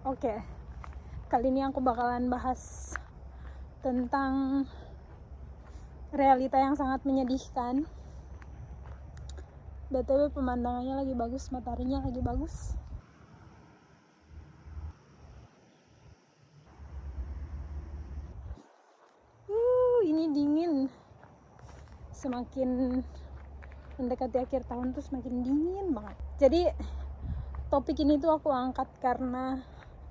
Oke, kali ini aku bakalan bahas tentang realita yang sangat menyedihkan. BTW pemandangannya lagi bagus, mataharinya lagi bagus. Ini dingin. Semakin mendekati akhir tahun tuh semakin dingin banget. Jadi topik ini tuh aku angkat karena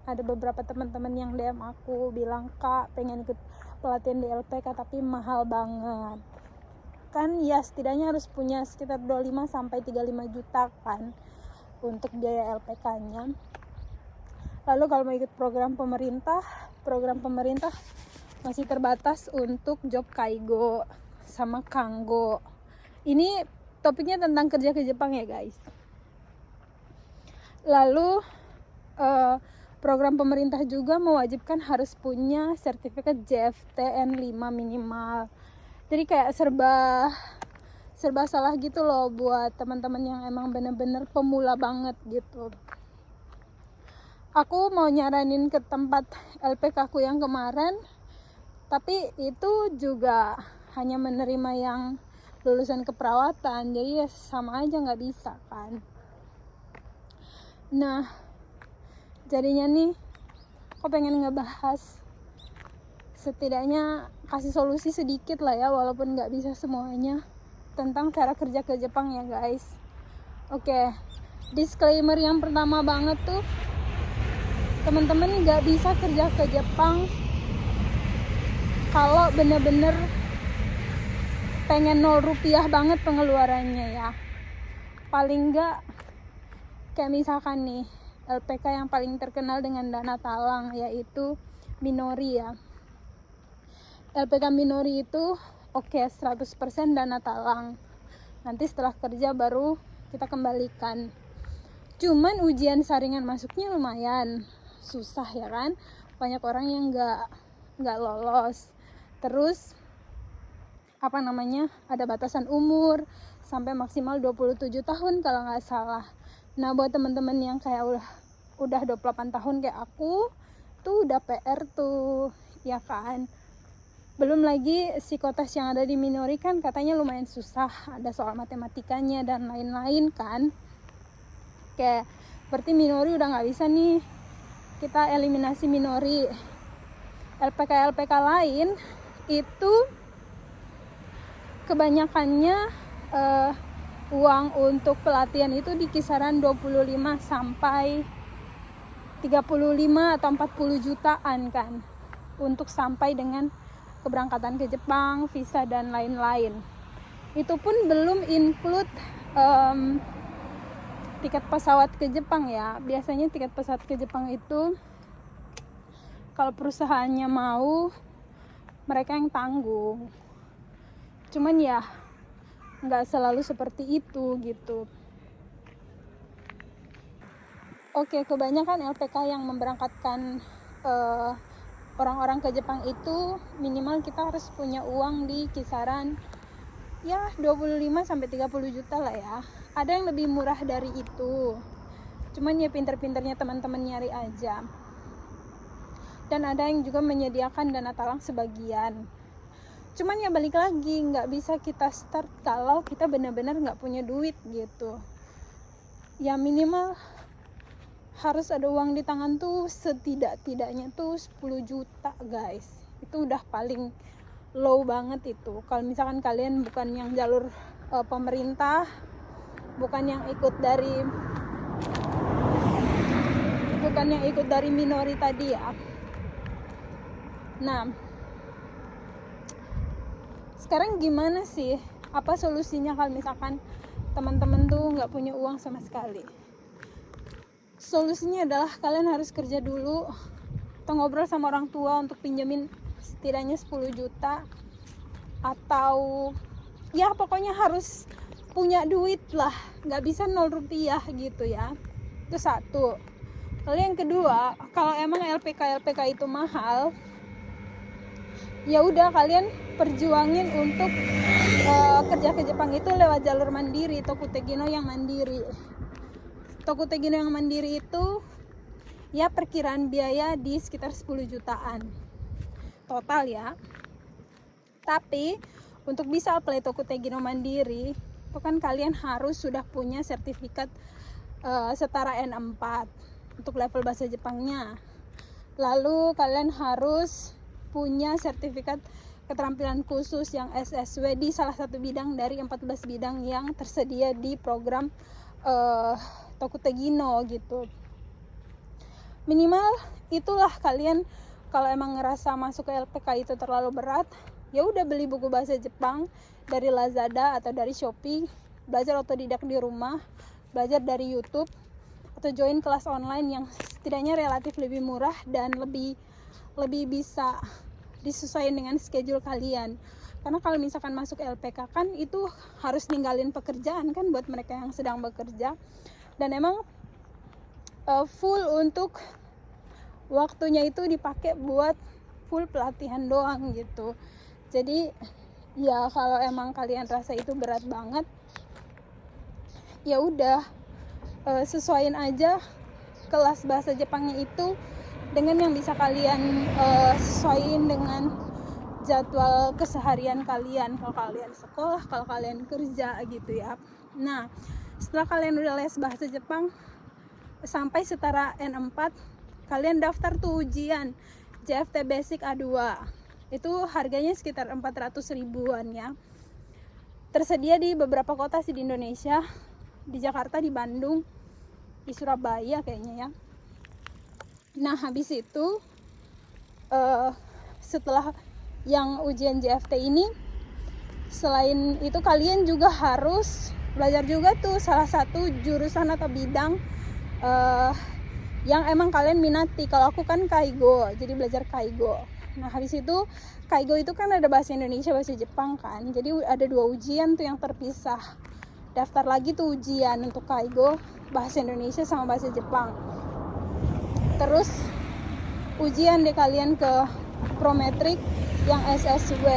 ada beberapa teman-teman yang DM aku bilang, "Kak, pengen ikut pelatihan di LPK tapi mahal banget." Kan ya setidaknya harus punya sekitar 25 sampai 35 juta kan untuk biaya LPK-nya. Lalu kalau mau ikut program pemerintah masih terbatas untuk job kaigo sama kanggo. Ini topiknya tentang kerja ke Jepang ya guys. Lalu program pemerintah juga mewajibkan harus punya sertifikat JFTN 5 minimal. Jadi kayak serba salah gitu loh buat teman-teman yang emang bener-bener pemula banget gitu. Aku mau nyaranin ke tempat LPK aku yang kemarin, tapi itu juga hanya menerima yang lulusan keperawatan, jadi ya sama aja nggak bisa kan. Nah, jadinya nih aku pengen ngebahas, setidaknya kasih solusi sedikit lah ya, walaupun nggak bisa semuanya, tentang cara kerja ke Jepang ya guys. Oke, disclaimer yang pertama banget tuh, teman-teman nggak bisa kerja ke Jepang kalau bener-bener pengen 0 rupiah banget pengeluarannya ya. Paling nggak kayak misalkan nih LPK yang paling terkenal dengan dana talang yaitu Minori ya. LPK Minori itu oke, 100% dana talang. Nanti setelah kerja baru kita kembalikan. Cuman ujian saringan masuknya lumayan susah ya kan. Banyak orang yang nggak lolos. Terus ada batasan umur sampai maksimal 27 tahun kalau nggak salah. Nah, buat teman-teman yang kayak udah 28 tahun kayak aku tuh udah PR tuh ya kan. Belum lagi psikotes yang ada di Minori kan katanya lumayan susah, ada soal matematikanya dan lain-lain kan. Kayak berarti Minori udah nggak bisa nih, kita eliminasi Minori. LPK lain itu kebanyakannya uang untuk pelatihan itu di kisaran 25 sampai 35 atau 40 jutaan kan, untuk sampai dengan keberangkatan ke Jepang, visa dan lain-lain. Itu pun belum include tiket pesawat ke Jepang ya. Biasanya tiket pesawat ke Jepang itu kalau perusahaannya mau, mereka yang tanggung. Cuman ya nggak selalu seperti itu gitu. Oke, kebanyakan LPK yang memberangkatkan orang-orang ke Jepang itu minimal kita harus punya uang di kisaran ya 25 sampai 30 juta lah ya. Ada yang lebih murah dari itu. Cuman ya pinter-pinternya teman-teman nyari aja. Dan ada yang juga menyediakan dana talang sebagian. Cuman ya balik lagi, nggak bisa kita start kalau kita benar-benar nggak punya duit gitu. Ya minimal harus ada uang di tangan tuh setidak-tidaknya tuh 10 juta guys. Itu udah paling low banget itu. Kalau misalkan kalian bukan yang jalur pemerintah, bukan yang ikut dari Minori tadi ya. Nah, sekarang gimana sih? Apa solusinya kalau misalkan teman-teman tuh nggak punya uang sama sekali? Solusinya adalah kalian harus kerja dulu atau ngobrol sama orang tua untuk pinjemin setidaknya 10 juta, atau ya pokoknya harus punya duit lah, nggak bisa 0 rupiah gitu ya. Itu satu. Lalu yang kedua, kalau emang LPK itu mahal, ya udah kalian perjuangin untuk kerja ke Jepang itu lewat jalur mandiri, Tokutegino yang mandiri. Tokutegino yang mandiri itu ya perkiraan biaya di sekitar 10 jutaan total ya. Tapi untuk bisa apply Tokutegino mandiri itu kan kalian harus sudah punya sertifikat setara N4 untuk level bahasa Jepangnya. Lalu kalian harus punya sertifikat keterampilan khusus yang SSW di salah satu bidang dari 14 bidang yang tersedia di program Tokutegino gitu. Minimal itulah kalian kalau emang ngerasa masuk ke LPK itu terlalu berat, ya udah beli buku bahasa Jepang dari Lazada atau dari Shopee, belajar otodidak di rumah, belajar dari YouTube, atau join kelas online yang setidaknya relatif lebih murah dan lebih bisa disesuaikan dengan schedule kalian. Karena kalau misalkan masuk LPK kan itu harus ninggalin pekerjaan kan buat mereka yang sedang bekerja, dan emang full untuk waktunya itu dipakai buat full pelatihan doang gitu. Jadi ya kalau emang kalian rasa itu berat banget, ya udah sesuaiin aja kelas bahasa Jepangnya itu dengan yang bisa kalian sesuaiin dengan jadwal keseharian kalian, kalau kalian sekolah, kalau kalian kerja gitu ya. Nah, setelah kalian udah les bahasa Jepang sampai setara N4, kalian daftar tuh ujian JFT Basic A2. Itu harganya sekitar 400 ribuan ya. Tersedia di beberapa kota sih di Indonesia, di Jakarta, di Bandung, di Surabaya kayaknya ya. Nah, habis itu setelah yang ujian JFT ini, selain itu kalian juga harus belajar juga tuh salah satu jurusan atau bidang yang emang kalian minati. Kalau aku kan Kaigo, jadi belajar Kaigo. Nah, habis itu Kaigo itu kan ada bahasa Indonesia, bahasa Jepang kan. Jadi ada 2 ujian tuh yang terpisah. Daftar lagi tuh ujian untuk Kaigo, bahasa Indonesia sama bahasa Jepang. Terus ujian deh kalian ke Prometric yang SSW.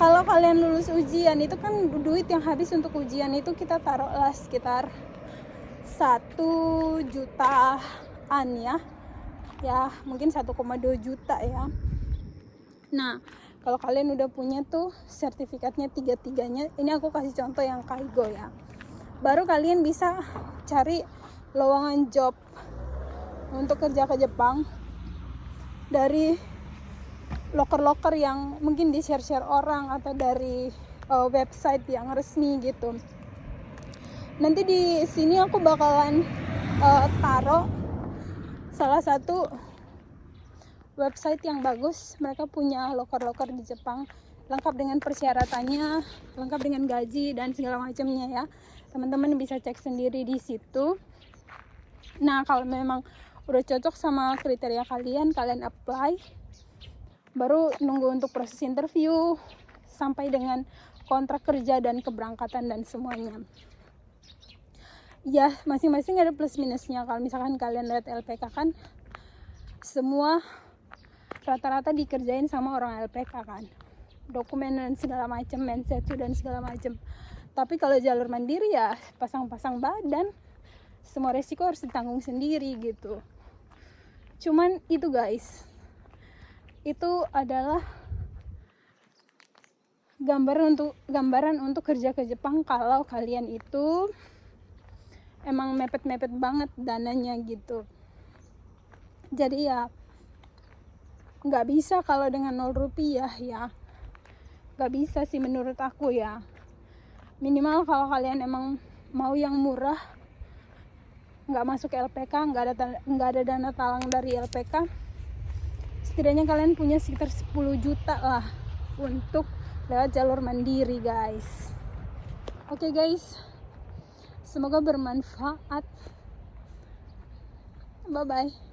Kalau kalian lulus ujian itu kan duit yang habis untuk ujian itu kita taruhlah sekitar 1 jutaan ya mungkin 1,2 juta ya. Nah, kalau kalian udah punya tuh sertifikatnya 3-3-nya, ini aku kasih contoh yang Kaigo ya, baru kalian bisa cari lowongan job untuk kerja ke Jepang dari loker-loker yang mungkin di share-share orang atau dari website yang resmi gitu. Nanti di sini aku bakalan taruh salah satu website yang bagus. Mereka punya loker-loker di Jepang, lengkap dengan persyaratannya, lengkap dengan gaji dan segala macamnya ya. Teman-teman bisa cek sendiri di situ. Nah, kalau memang udah cocok sama kriteria kalian, kalian apply. Baru nunggu untuk proses interview sampai dengan kontrak kerja dan keberangkatan dan semuanya. Ya, masing-masing ada plus minusnya. Kalau misalkan kalian lihat LPK kan semua rata-rata dikerjain sama orang LPK kan, dokumen dan segala macam, mensetsu dan segala macam. Tapi kalau jalur mandiri ya pasang-pasang badan, semua resiko harus ditanggung sendiri gitu. Cuman itu guys, itu adalah gambaran untuk kerja ke Jepang kalau kalian itu emang mepet-mepet banget dananya gitu. Jadi ya nggak bisa kalau dengan 0 rupiah ya, nggak bisa sih menurut aku ya. Minimal kalau kalian emang mau yang murah, nggak masuk LPK, nggak ada dana talang dari LPK, setidaknya kalian punya sekitar 10 juta lah untuk lewat jalur mandiri guys. Oke guys, semoga bermanfaat. Bye bye.